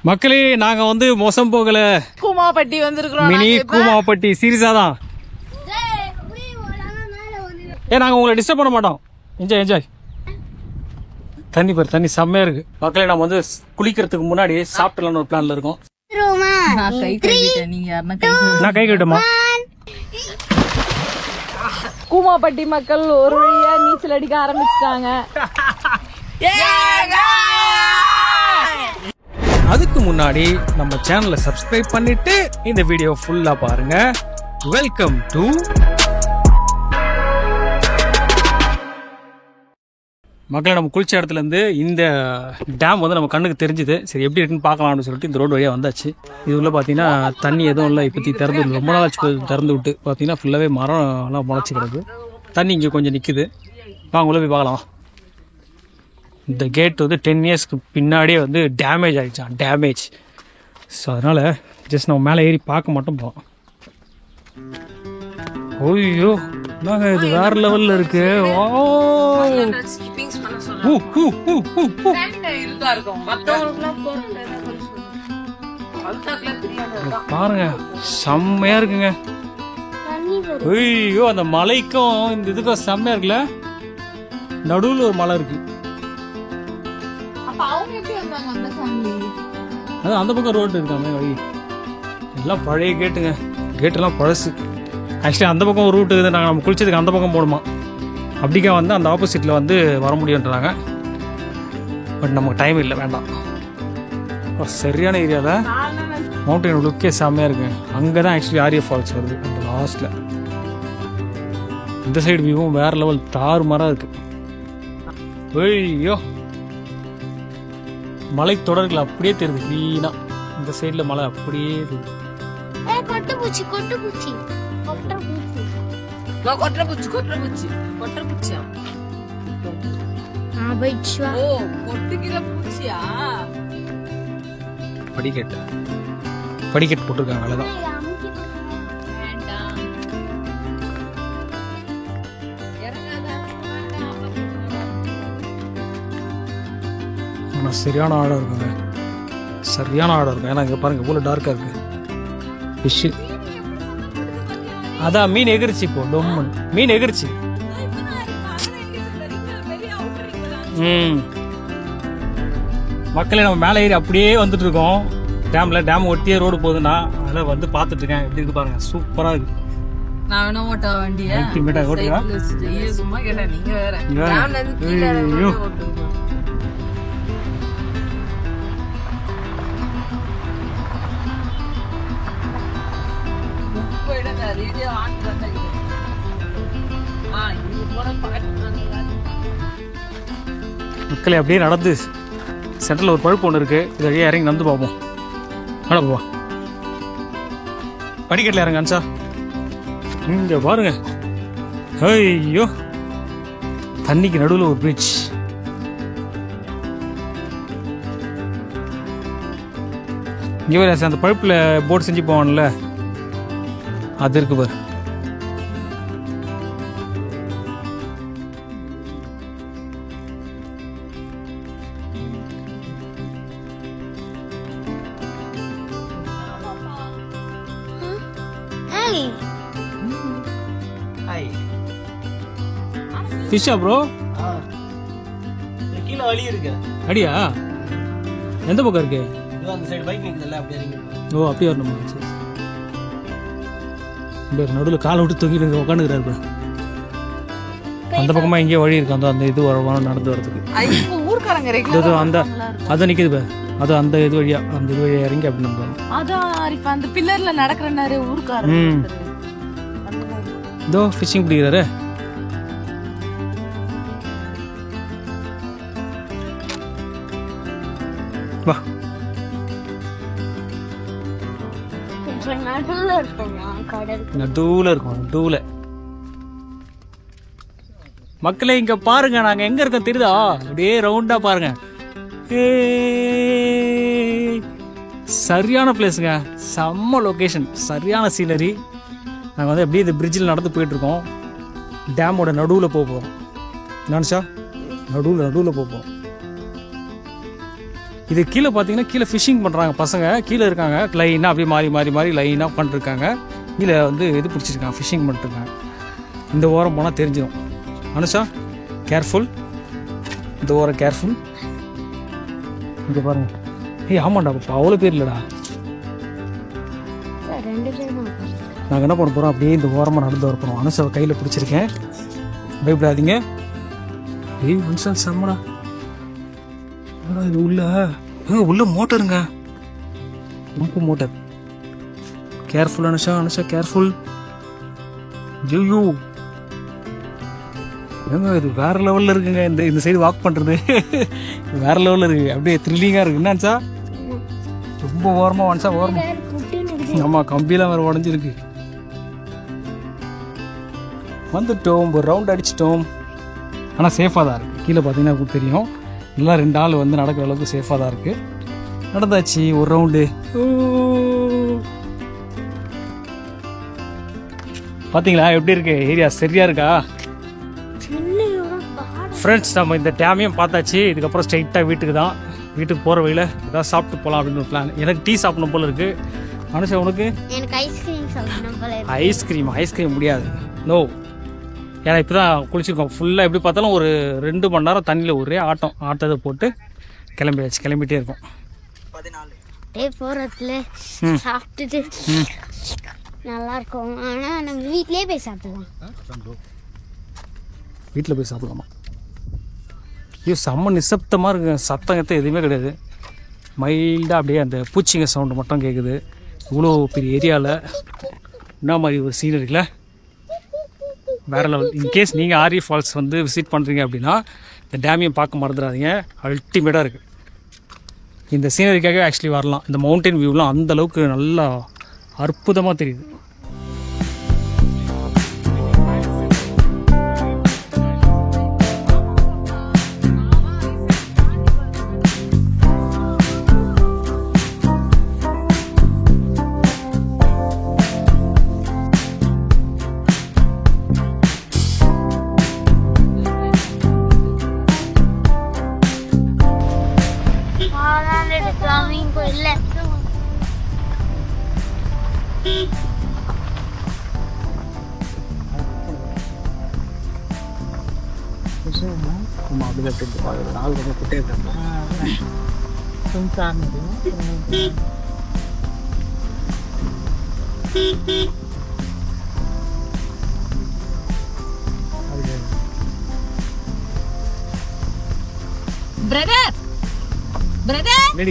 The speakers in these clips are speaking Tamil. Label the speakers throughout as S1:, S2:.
S1: மக்களே நாங்க வந்து மோசம் போகல,
S2: கூமாப்பட்டி வந்திருக்கிறோம்.
S1: மினி கூமாப்பட்டி சீரியஸா தான். நாங்க உங்களை டிஸ்டர்ப் பண்ண மாட்டோம். Enjoy enjoy. தண்ணி பாரு, தண்ணி செம்மையா இருக்கு. மக்களே நம்ம வந்து குளிக்கிறதுக்கு முன்னாடி சாப்பிடலாம்னு ஒரு பிளான்ல இருக்கோம்.
S2: நான் கை கழுவிட்டேன், நீங்க யாருன்னா
S1: நான் கை கட்டுமா?
S2: கூமாப்பட்டி மக்கள் ஒரு வழியா நீச்சல் அடிக்க ஆரம்பிச்சிட்டாங்க.
S1: அதுக்கு முன்னாடி நம்ம சேனலை சப்ஸ்கிரைப் பண்ணிட்டு இந்த வீடியோ ஃபுல்லா பாருங்க. வெல்கம் டு மக்களே. நம்ம குளிச்ச இடத்துல இருந்து இந்த டேம் வந்து நம்ம கண்ணுக்கு தெரிஞ்சுது. சரி எப்படி இருக்குன்னு பார்க்கலாம்னு சொல்லிட்டு இந்த ரோடு வழியாக வந்தாச்சு. இது உள்ள பார்த்தீங்கன்னா தண்ணி எதுவும் இல்லை, இப்போத்தி திறந்து ரொம்ப நாளாச்சு திறந்து விட்டு. பார்த்தீங்கன்னா ஃபுல்லாகவே மரம் எல்லாம் முளைச்சி கிடக்கு. தண்ணி இங்கே கொஞ்சம் நிற்குது. வாங்க உள்ள போய் பார்க்கலாம். இந்த கேட் வந்து 10 இயர்ஸ்க்கு பின்னாடியே வந்து டேமேஜ் ஆகிடுச்சான், டேமேஜ். ஸோ அதனால் ஜஸ்ட் நம்ம மேலே ஏறி பார்க்க மட்டும் போகலாம். ஓய்யோ நாங்கள் இது வேற லெவலில் இருக்கு. பாருங்க செம்மையா இருக்குங்க. ஐயோ அந்த மலைக்கும் இந்த இதுக்கும் செம்மையா இருக்குல்ல. நடுவில் ஒரு மலை இருக்கு. அதான் அந்த பக்கம் ரோடு இருக்காங்க வழி. எல்லாம் பழைய கேட்டுங்க, கேட்டெல்லாம் பழசு. ஆக்சுவலி அந்த பக்கம் ஒரு ரூட்டு இருக்குது. நாங்கள் நம்ம குளிச்சதுக்கு அந்த பக்கம் போடுமா, அப்படிக்கா வந்து அந்த ஆப்போசிட்டில் வந்து வர முடியுன்றாங்க. பட் நமக்கு டைம் இல்லை, வேண்டாம். சரியான ஏரியாவில் மவுண்டன் லுக்கே செம்மையாக இருக்குங்க. அங்கே தான் ஆக்சுவலி ஆரிய ஃபால்ஸ் வருது அந்த லாஸ்ட்டில். இந்த சைடு வியூவும் வேறு லெவல் தாறு மரம் இருக்குது. ஐயோ மலை தொடர்கள் அப்படியே தெரியுது க்ளீனா. இந்த சைடுல மலை அப்படியே இருக்கு. படிக்கட்டு படிக்கட்டு போட்டிருக்காங்க. அவ்வளவுதான். சரியான ஆழம் இருக்குங்க, சரியான ஆழம் இருக்கும். ஏன்னா இங்க பாருங்க இவ்வளவு டார்க்கா இருக்கு. ஃபிஷ் அதான் மீன் எகிரிச்சு, இப்போ டொம்மன் மீன் எகிரிச்சு. மக்களே நம்ம மேலே ஏறி அப்படியே வந்துட்டு இருக்கோம். டேம்ல டேம் ஒட்டியே ரோடு போகுதுன்னா அதில் வந்து பார்த்துட்டு இருக்கேன். எப்படி இருக்கு பாருங்க, சூப்பரா இருக்கு.
S2: நான் வேணா ஓட்ட வண்டியா சும்மா கேட்டேன், நீங்க வேற.
S1: மக்களே அப்படியே நடந்து சென்டர்ல ஒரு பழுப்பு ஒன்று இருக்கு. இது வழியா இறங்கி நடந்து பார்ப்போம். நடப்பா படிக்கட்டில் இறங்க அன்சா. இங்க பாருங்க, ஐயோ தண்ணிக்கு நடுவில் ஒரு பிரிட்ஜ். இங்கே வேற அந்த பழுப்புல போட் செஞ்சு போவான்ல, அது இருக்கு பாரு. ஃபிஷ்ஷா ப்ரோ?
S3: கீழே வழி இருக்கு.
S1: அடியா? எந்த பக்கம் இருக்கு?
S3: அந்த சைடு பைக் நிக்குதுல்ல, அப்படியே இறங்கி.
S1: ஓ அப்படியே வரணுமா? நடுவில் காலை விட்டு தூக்கிட்டு உட்காந்துக்கிறாரு. அந்த பக்கமா எங்கேயோ வழி இருக்கு. அந்த இது வரும் நடந்து வரதுக்கு.
S2: ஊர்க்காரங்க
S1: அந்த அதை நிக்குது. அது அந்த இது வழியா, அந்த இது வழியா இறங்கி அப்படி நம்ம
S2: அதான் அந்த பில்லர்ல நடக்கிறனாரு ஊர்க்காரங்க.
S1: இதோ ஃபிஷிங் பிடிக்கிறாரு. வா நடுவுல இருக்கும், நடுவுல. மக்களே இங்க பாருங்க, நாங்க எங்க இருக்கோம் தெரியுதா? அப்படியே ரவுண்டா பாருங்க. சரியான பிளேஸுங்க, செம்ம லொகேஷன், சரியான சீனரி. நாங்க வந்து அப்படியே இந்த பிரிட்ஜில் நடந்து போயிட்டு இருக்கோம். டேமோட நடுவில் போவோம். நினச்சா நடுவில் போவோம். இது கீழே பார்த்தீங்கன்னா கீழே ஃபிஷிங் பண்ணுறாங்க பசங்க, கீழே இருக்காங்க லைனாக அப்படியே மாறி மாறி மாறி லைனாக பண்ணிருக்காங்க. கீழே வந்து இது பிடிச்சிருக்காங்க, ஃபிஷிங் பண்ணிட்டுருக்காங்க. இந்த ஓரம் போனால் தெரிஞ்சிடும். அனுஷா கேர்ஃபுல், இந்த ஓரம் கேர்ஃபுல். இங்கே பாருங்க. ஏய் ஆமாண்டா பாப்பா, அவ்வளோ பேர் இல்லைடா. நாங்கள் என்ன பண்ண போகிறோம், அப்படியே இந்த ஓரமாக நடந்து வர போகிறோம். அனுஷாவை கையில் பிடிச்சிருக்கேன், பயப்படாதீங்க. ஏய் அனுஷா செம்மடா. இது உள்ள மோட்டருங்க, ரொம்ப motor. Careful Anusha, Anusha careful. ஐயோ ஏங்க இது வேற லெவல்ல இருக்குங்க. இந்த சைடு வாக் பண்றது வேற லெவல்ல இருக்கு, அப்படியே த்ரில்லிங்கா இருக்கு. என்னச்சா ரொம்ப ஓரமா வன்சா ஓரமா. ஆமா கம்பியெல்லாம் வேற உடஞ்சிருக்கு. வந்துட்டோம், ஒரு ரவுண்ட் அடிச்சிட்டோம். ஆனால் சேஃபாக தான் இருக்குது. கீழே பார்த்தீங்கன்னா உங்களுக்கு தெரியும், நல்லா 2 ஆள் வந்து நடக்கிற அளவுக்கு சேஃபாக தான் இருக்குது. நடந்தாச்சு ஒரு ரவுண்டு. பார்த்தீங்களா எப்படி இருக்கு ஏரியா, சரியா இருக்கா ஃப்ரெண்ட்ஸ்? நம்ம இந்த டேமையும் பார்த்தாச்சு. இதுக்கப்புறம் ஸ்ட்ரைட்டாக வீட்டுக்கு தான். வீட்டுக்கு போகிற வழியில் ஏதாவது சாப்பிட்டு போகலாம் அப்படின்னு ஒரு பிளான். எனக்கு டீ சாப்பிடணும் போல இருக்குது. அனுஷா உனக்கு?
S4: எனக்கு ஐஸ்கிரீம் சாப்பிடணும் போல இருக்கு.
S1: ஐஸ்கிரீம் முடியாது, நோ. ஏன்னா இப்போ தான் குளிச்சிருக்கோம் ஃபுல்லாக. எப்படி பார்த்தாலும் ஒரு 2 மணி நேரம் தண்ணியில் ஒரே ஆட்டத்தை போட்டு கிளம்பிட்டே இருக்கோம்.
S4: போறதுல சாப்பிட்டுட்டு நல்லா இருக்கும். ஆனால் நம்ம வீட்லேயே போய் சாப்பிடலாம்.
S1: வீட்டில் போய் சாப்பிடலாமா? ஐயோ செம்ம நிசப்தமாக இருக்கு, சத்தங்கத்தை எதுவுமே கிடையாது. மைல்டாக அப்படியே அந்த பூச்சிங்க சவுண்டு மட்டும் கேட்குது. இவ்வளோ பெரிய ஏரியாவில் என்ன மாதிரி ஒரு சீனரியில் வேற லெவல். இன்கேஸ் நீங்கள் ஆரி ஃபால்ஸ் வந்து விசிட் பண்ணுறீங்க அப்படின்னா இந்த டேமையும் பார்க்க மறந்துடாதீங்க, அல்டிமேட்டாக இருக்குது. இந்த சீனரிக்காகவே ஆக்சுவலி வரலாம். இந்த மவுண்டன் வியூலாம் அந்த அளவுக்கு நல்லா அற்புதமாக தெரியுது.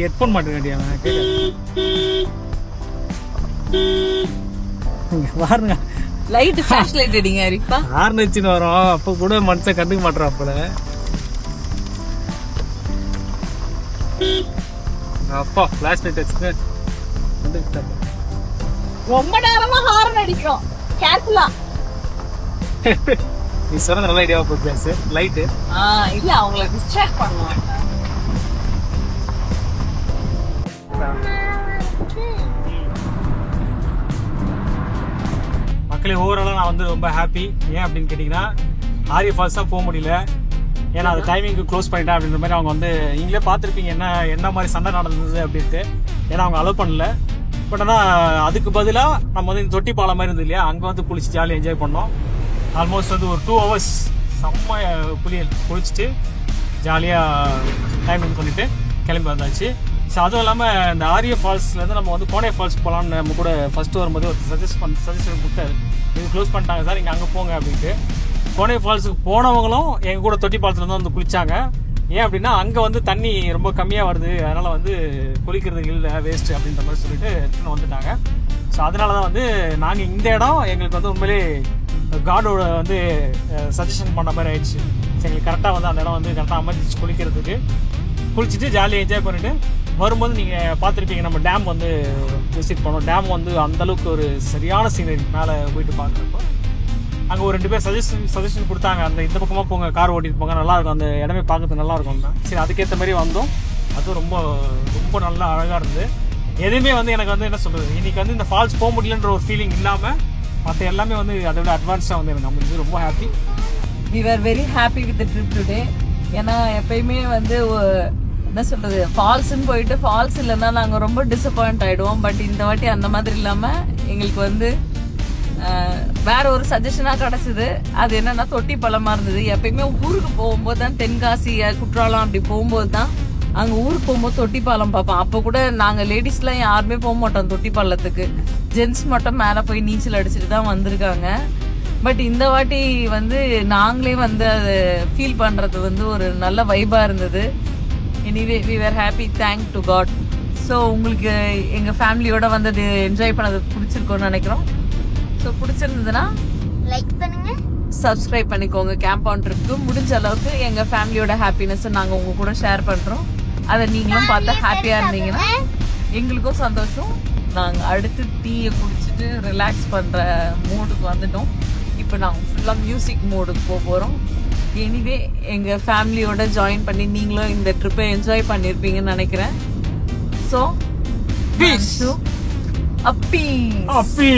S1: ஹெட்போன் மாட்டேன் பாருங்க.
S2: லைட் ஃபிளாஷ் லைட் அடிங்க ரிப்பா.
S1: ஹார்ன் வச்சுன்னு வரோம், அப்போ கூட மனுஷன் கண்டுக்க மாட்டேறான் போல. அப்பா ஃபிளாஷ் லைட் வச்சுட்டு
S2: ரொம்ப நேரமா ஹார்ன் அடிக்கிறோம். கேர்ஃபுல்லா.
S1: நீ சொன்ன நல்ல ஐடியாவா போச்சு லைட்.
S2: இல்ல அவங்கள டிஸ்ட்ராக்ட் பண்ணுவாங்க.
S1: மக்களே ஓவராலாக நான் வந்து ரொம்ப ஹாப்பி. ஏன் அப்படின்னு கேட்டிங்கன்னா ஆரி ஃபால்ஸ் தான் போக முடியல. ஏன்னா அது டைமிங்க்கு க்ளோஸ் பண்ணிட்டேன் அப்படின்ற மாதிரி அவங்க வந்து நீங்களே பார்த்துருப்பீங்க என்ன மாதிரி சண்டை நடந்தது அப்படின்ட்டு. ஏன்னா அவங்க அலோவ் பண்ணல. பட் ஆனால் அதுக்கு பதிலாக நம்ம வந்து இந்த தொட்டி பாலம் மாதிரி இருந்தது இல்லையா, அங்கே வந்து குளிச்சு ஜாலியாக என்ஜாய் பண்ணோம். ஆல்மோஸ்ட் வந்து ஒரு 2 hours செம்ம குளிச்சுட்டு ஜாலியாக டைம் இது பண்ணிவிட்டு கிளம்பி வந்தாச்சு. ஸோ அதுவும் இல்லாமல் இந்த ஆரிய ஃபால்ஸ்லேருந்து நம்ம வந்து கோனே ஃபால்ஸ் போகலான்னு நம்ம கூட ஃபஸ்ட்டு வரும்போது ஒரு சஜஷன் கொடுத்தாரு. இது க்ளோஸ் பண்ணிட்டாங்க சார், நீங்கள் அங்கே போங்க அப்படின்ட்டு. கோனே ஃபால்ஸுக்கு போனவங்களும் எங்கள் கூட தொட்டி பாலத்தில் வந்து குளிச்சாங்க. ஏன் அப்படின்னா அங்கே வந்து தண்ணி ரொம்ப கம்மியாக வருது, அதனால் வந்து குளிக்கிறதுக்கு இல்லை வேஸ்ட்டு அப்படின்ற மாதிரி சொல்லிட்டு ரிட்டர்ன் வந்துட்டாங்க. ஸோ அதனால தான் வந்து நாங்கள் இந்த இடம் எங்களுக்கு வந்து உண்மையிலே காடோட வந்து சஜஷன் பண்ண மாதிரி ஆயிடுச்சு. எங்களுக்கு கரெக்டாக வந்து அந்த இடம் வந்து கரெக்டாக அமைஞ்சிச்சு குளிக்கிறதுக்கு. குளிச்சுட்டு ஜாலியாக என்ஜாய் பண்ணிவிட்டு வரும்போது நீங்கள் பார்த்துருப்பீங்க நம்ம டேம் வந்து விசிட் பண்ணோம். டேம் வந்து அந்தளவுக்கு ஒரு சரியான சீனரி மேலே போயிட்டு பார்க்குறப்போ அங்கே ஒரு 2 பேர் சஜஷன் கொடுத்தாங்க. அந்த இந்த பக்கமாக போங்க, கார் ஓட்டிட்டு போங்க, நல்லாயிருக்கும், அந்த இடமே பார்க்கறதுக்கு நல்லாயிருக்கும் தான். சரி அதுக்கேற்ற மாதிரி வந்தோம். அதுவும் ரொம்ப ரொம்ப நல்லா அழகாக இருந்தது. எதுவுமே வந்து எனக்கு வந்து என்ன சொல்கிறது, இன்றைக்கி வந்து இந்த ஃபால்ஸ் போக முடியலன்ற ஒரு ஃபீலிங் இல்லாமல் மற்ற எல்லாமே வந்து அதை விட அட்வான்ஸாக வந்து எனக்கு அமைஞ்சது. ரொம்ப happy.
S2: We were very happy with the trip today. ஏன்னா எப்பயுமே வந்து என்ன சொல்றது, ஃபால்ஸ்ன்னு போயிட்டு ஃபால்ஸ் இல்லைன்னா நாங்கள் ரொம்ப டிசப்பாயிண்ட் ஆயிடுவோம். பட் இந்த வாட்டி அந்த மாதிரி இல்லாம எங்களுக்கு வந்து வேற ஒரு சஜஷனா கிடைச்சது. அது என்னன்னா தொட்டி பழமா இருந்தது. எப்பயுமே ஊருக்கு போகும்போது தான், தென்காசி குற்றாலம் அப்படி போகும்போது தான் அங்க ஊருக்கு போகும்போது தொட்டி பாலம் பார்ப்போம். அப்ப கூட நாங்க லேடிஸ் எல்லாம் யாருமே போக மாட்டோம் தொட்டி பாலத்துக்கு. ஜென்ட்ஸ் மட்டும் மேல போய் நீச்சல் அடிச்சுட்டு தான் வந்திருக்காங்க. பட் இந்த வாட்டி வந்து நாங்களே வந்து அதை ஃபீல் பண்றது வந்து ஒரு நல்ல வைபா இருந்தது. Anyway we were happy, thank to God. So உங்களுக்கு எங்க ஃபேமிலியோட வந்தது என்ஜாய் பண்ணது பிடிச்சிருக்கோன்னு நினைக்கிறோம். ஸோ பிடிச்சிருந்ததுன்னா
S4: லைக் பண்ணுங்க,
S2: சப்ஸ்கிரைப் பண்ணிக்கோங்க. கேம்பவுண்ட் ட்ரிப்க்கு முடிஞ்ச அளவுக்கு எங்க ஃபேமிலியோட ஹாப்பினஸ் நாங்க உங்க கூட ஷேர் பண்றோம். அதை நீங்களும் பார்த்து ஹாப்பியா இருந்தீங்கன்னா எங்களுக்கும் சந்தோஷம். நாங்க அடுத்து டீயை குடிச்சிட்டு ரிலாக்ஸ் பண்ற மூடுக்கு வந்துட்டோம். இப்போ நாங்கள் ஃபுல்லா மியூசிக் மூடுக்கு போக போறோம். எனிவே எங்க ஃபேமிலியோட ஜாயின் பண்ணி நீங்களும் இந்த ட்ரிப்பை என்ஜாய் பண்ணிருப்பீங்கன்னு நினைக்கிறேன். So
S1: Peace.
S2: அப்பி
S1: அப்பி